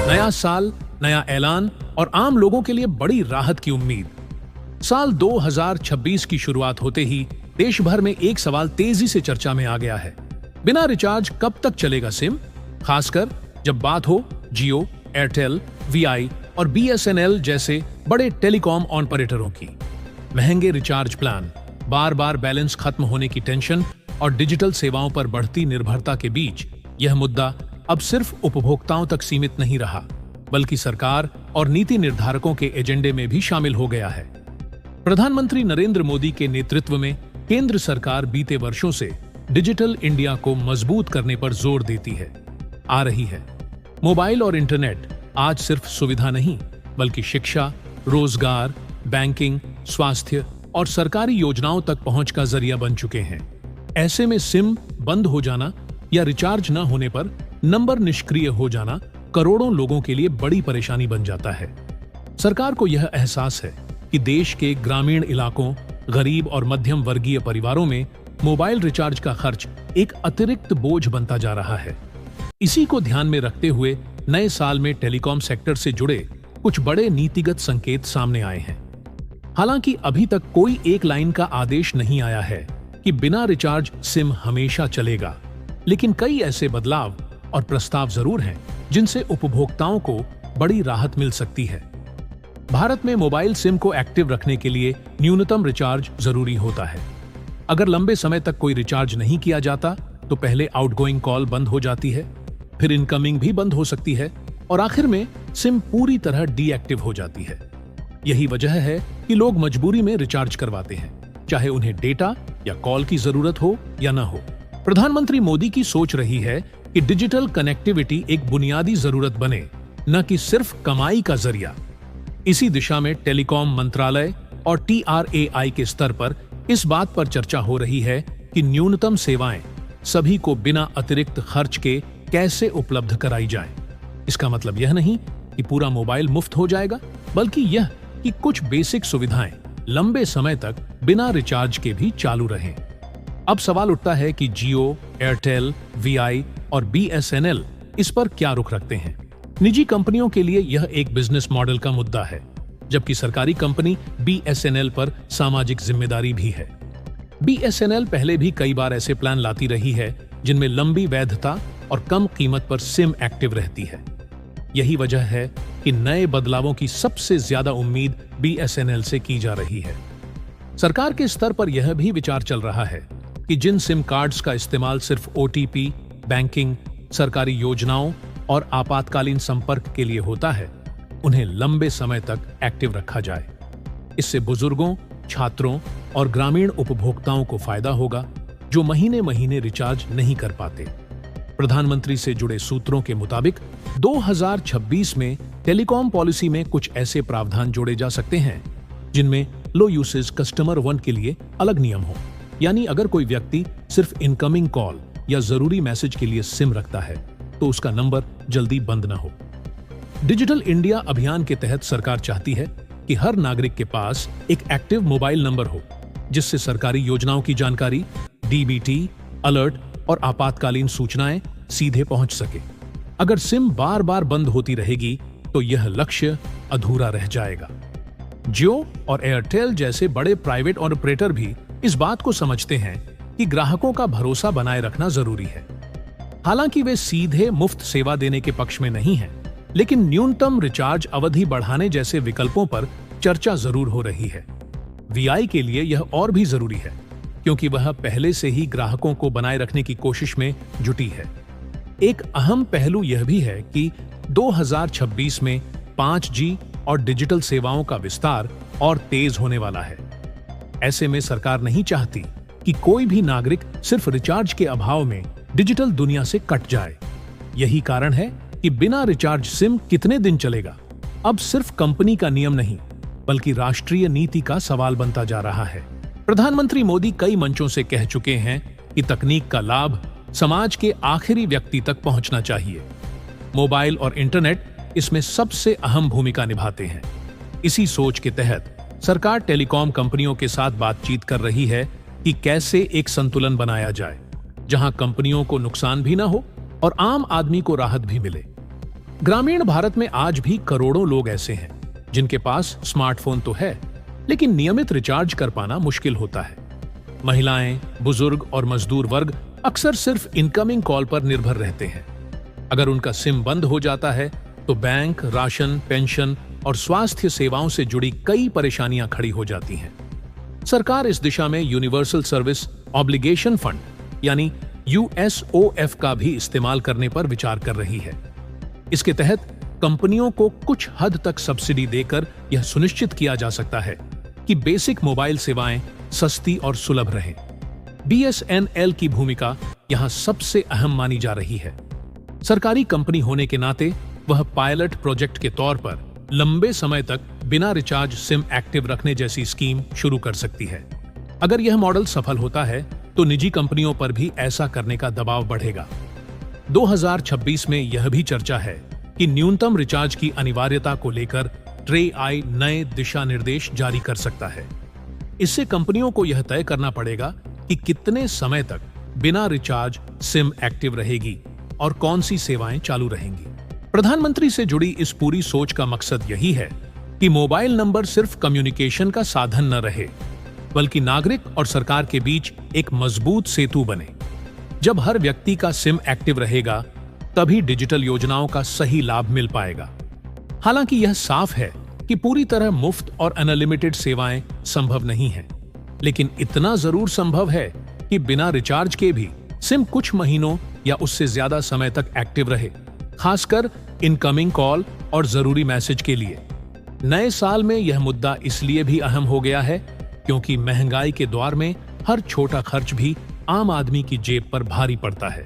नया साल, नया ऐलान और आम लोगों के लिए बड़ी राहत की उम्मीद। साल 2026 की शुरुआत होते ही देश भर में एक सवाल तेजी से चर्चा में आ गया है। बिना रिचार्ज कब तक चलेगा सिम? खासकर जब बात हो जियो, एयरटेल, वीआई और बीएसएनएल जैसे बड़े टेलीकॉम ऑपरेटरों की। महंगे रिचार्ज प्लान, बार बार बैलेंस खत्म होने की टेंशन और डिजिटल सेवाओं पर बढ़ती निर्भरता के बीच यह मुद्दा अब सिर्फ उपभोक्ताओं तक सीमित नहीं रहा, बल्कि सरकार और नीति निर्धारकों के एजेंडे में भी शामिल हो गया है। प्रधानमंत्री नरेंद्र मोदी के नेतृत्व में केंद्र सरकार बीते वर्षों से डिजिटल इंडिया को मजबूत करने पर जोर देती आ रही है। मोबाइल और इंटरनेट आज सिर्फ सुविधा नहीं, बल्कि शिक्षा, रोजगार, बैंकिंग, स्वास्थ्य और सरकारी योजनाओं तक पहुंच का जरिया बन चुके हैं। ऐसे में सिम बंद हो जाना या रिचार्ज न होने पर नंबर निष्क्रिय हो जाना करोड़ों लोगों के लिए बड़ी परेशानी बन जाता है। सरकार को यह एहसास है कि देश के ग्रामीण इलाकों, गरीब और मध्यम वर्गीय परिवारों में मोबाइल रिचार्ज का खर्च एक अतिरिक्त बोझ बनता जा रहा है। इसी को ध्यान में रखते हुए नए साल में टेलीकॉम सेक्टर से जुड़े कुछ बड़े नीतिगत संकेत सामने आए हैं। हालांकि अभी तक कोई एक लाइन का आदेश नहीं आया है कि बिना रिचार्ज सिम हमेशा चलेगा, लेकिन कई ऐसे बदलाव और प्रस्ताव जरूर हैं जिनसे उपभोक्ताओं को बड़ी राहत मिल सकती है। भारत में मोबाइल सिम को एक्टिव रखने के लिए न्यूनतम रिचार्ज जरूरी होता है। अगर लंबे समय तक कोई रिचार्ज नहीं किया जाता तो पहले आउटगोइंग कॉल बंद हो जाती है, फिर इनकमिंग भी बंद हो सकती है और आखिर में सिम पूरी तरह डीएक्टिव हो जाती है। यही वजह है कि लोग मजबूरी में रिचार्ज करवाते हैं, चाहे उन्हें डेटा या कॉल की जरूरत हो या न हो। प्रधानमंत्री मोदी की सोच रही है कि डिजिटल कनेक्टिविटी एक बुनियादी जरूरत बने, न कि सिर्फ कमाई का जरिया। इसी दिशा में टेलीकॉम मंत्रालय और TRAI के स्तर पर इस बात पर चर्चा हो रही है कि न्यूनतम सेवाएं सभी को बिना अतिरिक्त खर्च के कैसे उपलब्ध कराई जाएं। इसका मतलब यह नहीं कि पूरा मोबाइल मुफ्त हो जाएगा, बल्कि यह कि कुछ बेसिक सुविधाएं लंबे समय तक बिना रिचार्ज के भी चालू रहें। अब सवाल उठता है कि जियो, एयरटेल, वीआई और बीएसएनएल इस पर क्या रुख रखते हैं। निजी कंपनियों के लिए यह एक बिजनेस मॉडल का मुद्दा है, जबकि सरकारी कंपनी बीएसएनएल पर सामाजिक जिम्मेदारी भी है। बीएसएनएल पहले भी कई बार ऐसे प्लान लाती रही है जिनमें लंबी वैधता और कम कीमत पर सिम एक्टिव रहती है। यही वजह है कि नए बदलावों की सबसे ज्यादा उम्मीद बीएसएनएल से की जा रही है। सरकार के स्तर पर यह भी विचार चल रहा है कि जिन सिम कार्ड्स का इस्तेमाल सिर्फ ओटीपी, बैंकिंग, सरकारी योजनाओं और आपातकालीन संपर्क के लिए होता है, उन्हें लंबे समय तक एक्टिव रखा जाए। इससे बुजुर्गों, छात्रों और ग्रामीण उपभोक्ताओं को फायदा होगा जो महीने महीने रिचार्ज नहीं कर पाते। प्रधानमंत्री से जुड़े सूत्रों के मुताबिक 2026 में टेलीकॉम पॉलिसी में कुछ ऐसे प्रावधान जोड़े जा सकते हैं जिनमें लो यूसेज कस्टमर 1 के लिए अलग नियम हो, यानी अगर कोई व्यक्ति सिर्फ इनकमिंग कॉल या जरूरी मैसेज के लिए सिम रखता है तो उसका नंबर जल्दी बंद न हो। डिजिटल इंडिया अभियान के तहत सरकार चाहती है कि हर नागरिक के पास एक एक्टिव मोबाइल नंबर हो, जिससे सरकारी योजनाओं की जानकारी, डीबीटी, अलर्ट और आपातकालीन सूचनाएं सीधे पहुंच सके। अगर सिम बार बार बंद होती रहेगी तो यह लक्ष्य अधूरा रह जाएगा। जियो और एयरटेल जैसे बड़े प्राइवेट ऑपरेटर भी इस बात को समझते हैं कि ग्राहकों का भरोसा बनाए रखना जरूरी है। हालांकि वे सीधे मुफ्त सेवा देने के पक्ष में नहीं हैं, लेकिन न्यूनतम रिचार्ज अवधि बढ़ाने जैसे विकल्पों पर चर्चा जरूर हो रही है। वीआई के लिए यह और भी जरूरी है, क्योंकि वह पहले से ही ग्राहकों को बनाए रखने की कोशिश में जुटी है। एक अहम पहलू यह भी है कि 2026 में 5G और डिजिटल सेवाओं का विस्तार और तेज होने वाला है। ऐसे में सरकार नहीं चाहती कि कोई भी नागरिक सिर्फ रिचार्ज के अभाव में डिजिटल दुनिया से कट जाए। यही कारण है कि बिना रिचार्ज सिम कितने दिन चलेगा अब सिर्फ कंपनी का नियम नहीं, बल्कि राष्ट्रीय नीति का सवाल बनता जा रहा है। प्रधानमंत्री मोदी कई मंचों से कह चुके हैं कि तकनीक का लाभ समाज के आखिरी व्यक्ति तक पहुंचना चाहिए। मोबाइल और इंटरनेट इसमें सबसे अहम भूमिका निभाते हैं। इसी सोच के तहत सरकार टेलीकॉम कंपनियों के साथ बातचीत कर रही है कि कैसे एक संतुलन बनाया जाए, जहां कंपनियों को नुकसान भी ना हो और आम आदमी को राहत भी मिले। ग्रामीण भारत में आज भी करोड़ों लोग ऐसे हैं जिनके पास स्मार्टफोन तो है, लेकिन नियमित रिचार्ज कर पाना मुश्किल होता है। महिलाएं, बुजुर्ग और मजदूर वर्ग अक्सर सिर्फ इनकमिंग कॉल पर निर्भर रहते हैं। अगर उनका सिम बंद हो जाता है तो बैंक, राशन, पेंशन और स्वास्थ्य सेवाओं से जुड़ी कई परेशानियां खड़ी हो जाती हैं। सरकार इस दिशा में यूनिवर्सल सर्विस ऑब्लिगेशन फंड यानी यूएसओएफ का भी इस्तेमाल करने पर विचार कर रही है। इसके तहत कंपनियों को कुछ हद तक सब्सिडी देकर यह सुनिश्चित किया जा सकता है कि बेसिक मोबाइल सेवाएं सस्ती और सुलभ रहें। बीएसएनएल की भूमिका यहां सबसे अहम मानी जा रही है। सरकारी कंपनी होने के नाते वह पायलट प्रोजेक्ट के तौर पर लंबे समय तक बिना रिचार्ज सिम एक्टिव रखने जैसी स्कीम शुरू कर सकती है। अगर यह मॉडल सफल होता है तो निजी कंपनियों पर भी ऐसा करने का दबाव बढ़ेगा। 2026 में यह भी चर्चा है कि न्यूनतम रिचार्ज की अनिवार्यता को लेकर ट्रेआई नए दिशा निर्देश जारी कर सकता है। इससे कंपनियों को यह तय करना पड़ेगा कि कितने समय तक बिना रिचार्ज सिम एक्टिव रहेगी और कौन सी सेवाएं चालू रहेंगी। प्रधानमंत्री से जुड़ी इस पूरी सोच का मकसद यही है कि मोबाइल नंबर सिर्फ कम्युनिकेशन का साधन न रहे, बल्कि नागरिक और सरकार के बीच एक मजबूत सेतु बने। जब हर व्यक्ति का सिम एक्टिव रहेगा, तभी डिजिटल योजनाओं का सही लाभ मिल पाएगा। हालांकि यह साफ है कि पूरी तरह मुफ्त और अनलिमिटेड सेवाएं संभव नहीं है, लेकिन इतना जरूर संभव है कि बिना रिचार्ज के भी सिम कुछ महीनों या उससे ज्यादा समय तक एक्टिव रहे, खासकर इनकमिंग कॉल और जरूरी मैसेज के लिए। नए साल में यह मुद्दा इसलिए भी अहम हो गया है क्योंकि महंगाई के दौर में हर छोटा खर्च भी आम आदमी की जेब पर भारी पड़ता है।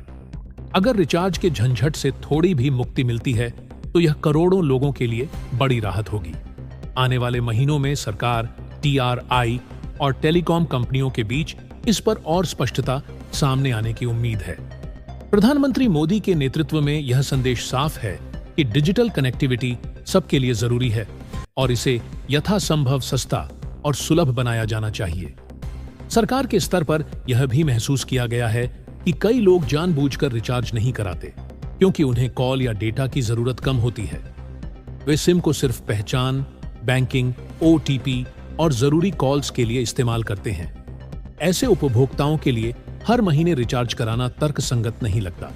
अगर रिचार्ज के झंझट से थोड़ी भी मुक्ति मिलती है तो यह करोड़ों लोगों के लिए बड़ी राहत होगी। आने वाले महीनों में सरकार, टीआरआई और टेलीकॉम कंपनियों के बीच इस पर और स्पष्टता सामने आने की उम्मीद है। प्रधानमंत्री मोदी के नेतृत्व में यह संदेश साफ है कि डिजिटल कनेक्टिविटी सबके लिए जरूरी है और इसे यथासंभव सस्ता और सुलभ बनाया जाना चाहिए। सरकार के स्तर पर यह भी महसूस किया गया है कि कई लोग जानबूझकर रिचार्ज नहीं कराते क्योंकि उन्हें कॉल या डेटा की जरूरत कम होती है। वे सिम को सिर्फ पहचान, बैंकिंग, ओटीपी और जरूरी कॉल्स के लिए इस्तेमाल करते हैं। ऐसे उपभोक्ताओं के लिए हर महीने रिचार्ज कराना तर्कसंगत नहीं लगता।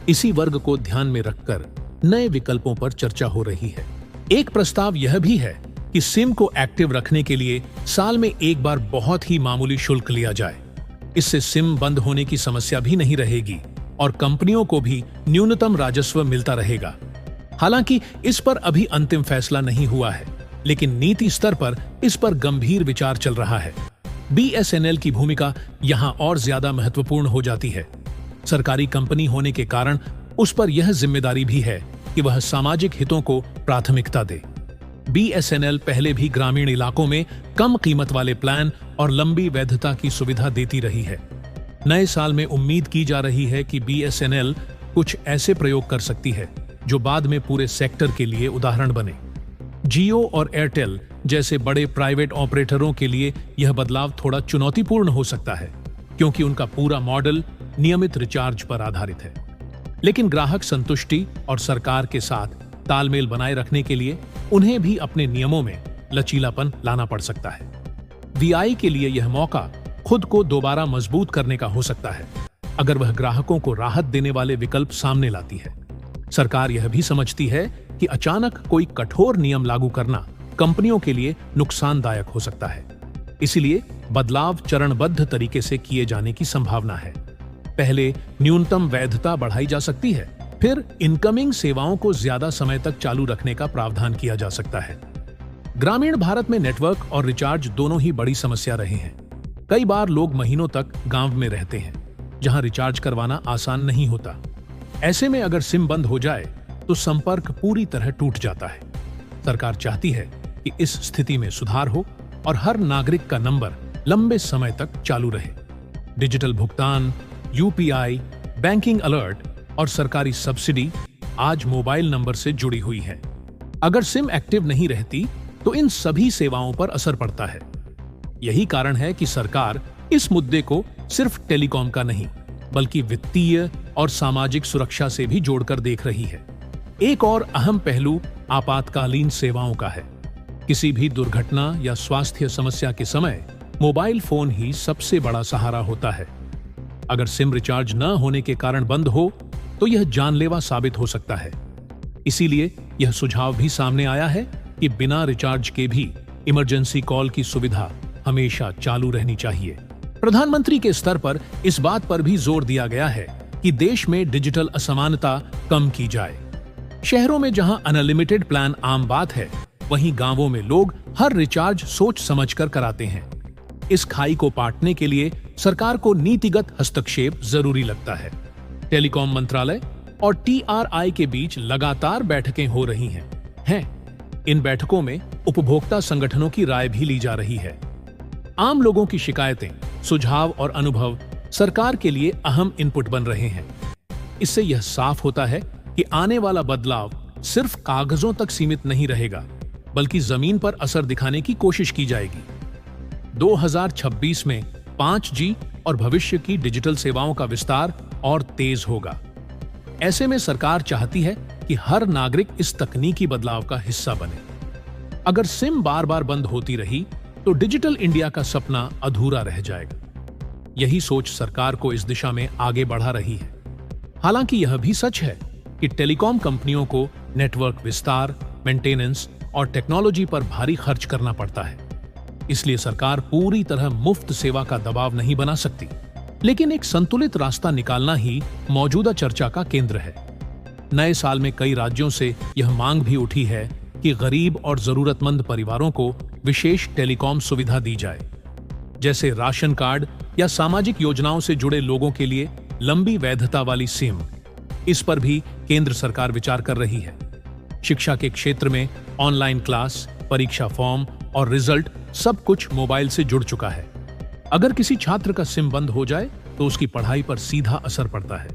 इसी वर्ग को ध्यान में रखकर नए विकल्पों पर चर्चा हो रही है। एक प्रस्ताव यह भी है कि सिम को एक्टिव रखने के लिए साल में एक बार बहुत ही मामूली शुल्क लिया जाए। इससे सिम बंद होने की समस्या भी नहीं रहेगी और कंपनियों को भी न्यूनतम राजस्व मिलता रहेगा। हालांकि इस पर अभी अंतिम फैसला नहीं हुआ है, लेकिन नीति स्तर पर इस पर गंभीर विचार चल रहा है। बीएसएनएल की भूमिका यहां और ज्यादा महत्वपूर्ण हो जाती है। सरकारी कंपनी होने के कारण उस पर यह जिम्मेदारी भी है कि वह सामाजिक हितों को प्राथमिकता दे। बीएसएनएल पहले भी ग्रामीण इलाकों में कम कीमत वाले प्लान और लंबी वैधता की सुविधा देती रही है। नए साल में उम्मीद की जा रही है कि बीएसएनएल कुछ ऐसे प्रयोग कर सकती है जो बाद में पूरे सेक्टर के लिए उदाहरण बने। जियो और एयरटेल जैसे बड़े प्राइवेट ऑपरेटरों के लिए यह बदलाव थोड़ा चुनौतीपूर्ण हो सकता है क्योंकि उनका पूरा मॉडल नियमित रिचार्ज पर आधारित है। लेकिन ग्राहक संतुष्टि और सरकार के साथ तालमेल बनाए रखने के लिए उन्हें भी अपने नियमों में लचीलापन लाना पड़ सकता है। वीआई के लिए यह मौका खुद को दोबारा मजबूत करने का हो सकता है अगर वह ग्राहकों को राहत देने वाले विकल्प सामने लाती है। सरकार यह भी समझती है कि अचानक कोई कठोर नियम लागू करना कंपनियों के लिए नुकसानदायक हो सकता है। इसलिए बदलाव चरणबद्ध तरीके से किए जाने की संभावना है। पहले न्यूनतम वैधता बढ़ाई जा सकती है, फिर इनकमिंग सेवाओं को ज्यादा समय तक चालू रखने का प्रावधान किया जा सकता है। ग्रामीण भारत में नेटवर्क और रिचार्ज दोनों ही बड़ी समस्या रहे हैं। कई बार लोग महीनों तक गांव में रहते हैं, जहां रिचार्ज करवाना आसान नहीं होता। ऐसे में अगर सिम बंद हो जाए तो संपर्क पूरी तरह टूट जाता है। सरकार चाहती है कि इस स्थिति में सुधार हो और हर नागरिक का नंबर लंबे समय तक चालू रहे। डिजिटल भुगतान, यूपीआई, बैंकिंग अलर्ट और सरकारी सब्सिडी आज मोबाइल नंबर से जुड़ी हुई है। अगर सिम एक्टिव नहीं रहती तो इन सभी सेवाओं पर असर पड़ता है। यही कारण है कि सरकार इस मुद्दे को सिर्फ टेलीकॉम का नहीं, बल्कि वित्तीय और सामाजिक सुरक्षा से भी जोड़कर देख रही है। एक और अहम पहलू आपातकालीन सेवाओं का है। किसी भी दुर्घटना या स्वास्थ्य समस्या के समय मोबाइल फोन ही सबसे बड़ा सहारा होता है। अगर सिम रिचार्ज न होने के कारण बंद हो तो यह जानलेवा साबित हो सकता है। इसीलिए यह सुझाव भी सामने आया है कि बिना रिचार्ज के भी इमरजेंसी कॉल की सुविधा हमेशा चालू रहनी चाहिए। प्रधानमंत्री के स्तर पर इस बात पर भी जोर दिया गया है कि देश में डिजिटल असमानता कम की जाए। शहरों में जहां अनलिमिटेड प्लान आम बात है, वहीं गांवों में लोग हर रिचार्ज सोच समझकर कराते हैं। इस खाई को पाटने के लिए सरकार को नीतिगत हस्तक्षेप जरूरी लगता है। टेलीकॉम मंत्रालय और TRI के बीच लगातार बैठकें हो रही हैं। इन बैठकों में उपभोक्ता संगठनों की राय भी ली जा रही है। आम लोगों की शिकायतें, सुझाव और अनुभव सरकार के लिए अहम इनपुट बन रहे हैं। इससे यह साफ होता है कि आने वाला बदलाव सिर्फ कागजों तक सीमित नहीं रहेगा, बल्कि जमीन पर असर दिखाने की कोशिश की जाएगी। 2026 में 5G और भविष्य की डिजिटल सेवाओं का विस्तार और तेज होगा। ऐसे में सरकार चाहती है कि हर नागरिक इस तकनीकी बदलाव का हिस्सा बने। अगर सिम बार बार बंद होती रही तो डिजिटल इंडिया का सपना अधूरा रह जाएगा। यही सोच सरकार को इस दिशा में आगे बढ़ा रही है। हालांकि यह भी सच है कि टेलीकॉम कंपनियों को नेटवर्क विस्तार, मेंटेनेंस और टेक्नोलॉजी पर भारी खर्च करना पड़ता है। इसलिए सरकार पूरी तरह मुफ्त सेवा का दबाव नहीं बना सकती, लेकिन एक संतुलित रास्ता निकालना ही मौजूदा चर्चा का केंद्र है। नए साल में कई राज्यों से यह मांग भी उठी है कि गरीब और जरूरतमंद परिवारों को विशेष टेलीकॉम सुविधा दी जाए, जैसे राशन कार्ड या सामाजिक योजनाओं से जुड़े लोगों के लिए लंबी वैधता वाली सिम। इस पर भी केंद्र सरकार विचार कर रही है। शिक्षा के क्षेत्र में ऑनलाइन क्लास, परीक्षा फॉर्म और रिजल्ट सब कुछ मोबाइल से जुड़ चुका है। अगर किसी छात्र का सिम बंद हो जाए तो उसकी पढ़ाई पर सीधा असर पड़ता है।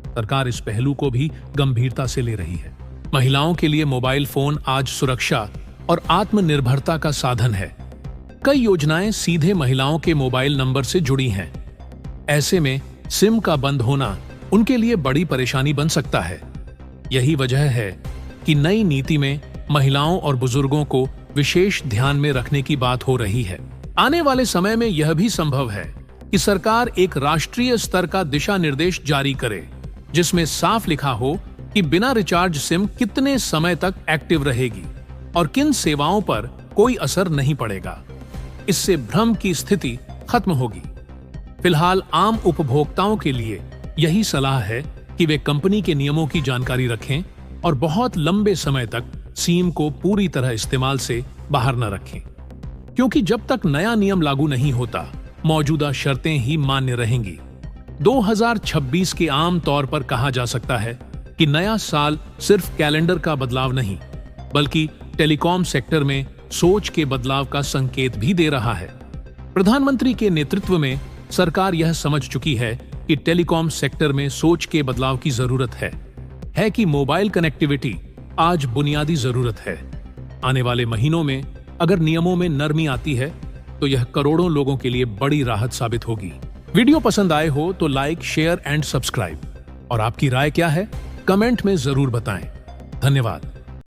सरकार इस पहलू को भी गंभीरता से ले रही है। महिलाओं के लिए मोबाइल फोन आज सुरक्षा और आत्मनिर्भरता का साधन है। कई योजनाएं सीधे महिलाओं के मोबाइल नंबर से जुड़ी हैं। ऐसे में सिम का बंद होना उनके लिए बड़ी परेशानी बन सकता है। यही वजह है कि नई नीति में महिलाओं और बुजुर्गों को विशेष ध्यान में रखने की बात हो रही है। आने वाले समय में यह भी संभव है कि सरकार एक राष्ट्रीय स्तर का दिशा निर्देश जारी करे, जिसमें साफ लिखा हो कि बिना रिचार्ज सिम कितने समय तक एक्टिव रहेगी और किन सेवाओं पर कोई असर नहीं पड़ेगा। इससे भ्रम की स्थिति खत्म होगी। फिलहाल आम उपभोक्ताओं के लिए यही सलाह है कि वे कंपनी के नियमों की जानकारी रखें और बहुत लंबे समय तक सिम को पूरी तरह इस्तेमाल से बाहर न रखें, क्योंकि जब तक नया नियम लागू नहीं होता, मौजूदा शर्तें ही मान्य रहेंगी। 2026 के आम तौर पर कहा जा सकता है कि नया साल सिर्फ कैलेंडर का बदलाव नहीं, बल्कि टेलीकॉम सेक्टर में सोच के बदलाव का संकेत भी दे रहा है। प्रधानमंत्री के नेतृत्व में सरकार यह समझ चुकी है कि टेलीकॉम सेक्टर में सोच के बदलाव की जरूरत है कि मोबाइल कनेक्टिविटी आज बुनियादी जरूरत है। आने वाले महीनों में अगर नियमों में नरमी आती है तो यह करोड़ों लोगों के लिए बड़ी राहत साबित होगी। वीडियो पसंद आए हो तो लाइक, शेयर एंड सब्सक्राइब। और आपकी राय क्या है, कमेंट में जरूर बताएं। धन्यवाद।